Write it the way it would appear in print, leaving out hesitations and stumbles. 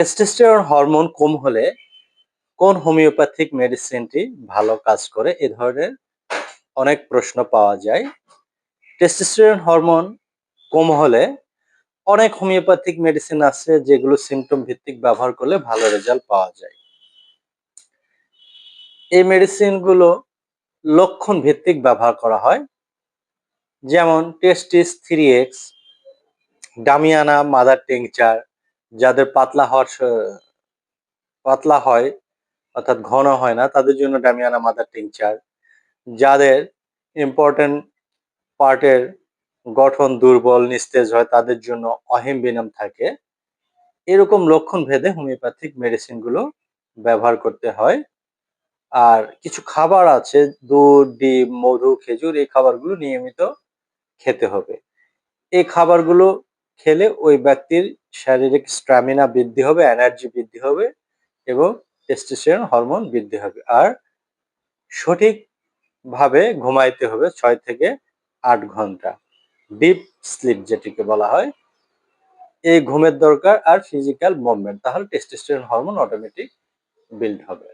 Testosterone hormone কম হলে কোন homeopathic মেডিসিনটি ভালো কাজ করে? এ ধরনের অনেক প্রশ্ন পাওয়া যায়। টেস্টোস্টেরন হরমোন কম হলে অনেক হোমিওপ্যাথিক মেডিসিন আছে যেগুলো সিম্পটম ভিত্তিক ব্যবহার করলে ভালো রেজাল্ট পাওয়া যায়। এই মেডিসিনগুলো লক্ষণ ভিত্তিক ব্যবহার করা হয়, যেমন টেস্টিস 3x, ডামিয়ানা মাদার টিংচার, যাদের পাতলা হয় অর্থাৎ ঘন হয় না তাদের জন্য ডামিয়ানা মাদার টিংচার, যাদের ইম্পর্টেন্ট পার্টের গঠন দুর্বল নিস্তেজ হয় তাদের জন্য অহিমবিনাম থাকে। এরকম লক্ষণ ভেদে হোমিওপ্যাথিক মেডিসিনগুলো ব্যবহার করতে হয়। আর কিছু খাবার আছে, দুধ, ডিম, মধু, খেজুর, এই খাবারগুলো নিয়মিত খেতে হবে। এই খাবারগুলো খেলে ওই ব্যক্তির শারীরিক স্ট্যামিনা বৃদ্ধি হবে, এনার্জি বৃদ্ধি হবে এবং টেস্টোস্টেরন হরমোন বৃদ্ধি হবে। আর সঠিকভাবে ঘুমাইতে হবে 6 থেকে 8 ঘন্টা, ডিপ স্লিপ যেটিকে বলা হয়। এই ঘুমের দরকার আর ফিজিক্যাল মুভমেন্ট, তাহলে টেস্টোস্টেরন হরমোন অটোমেটিক বিল্ড হবে।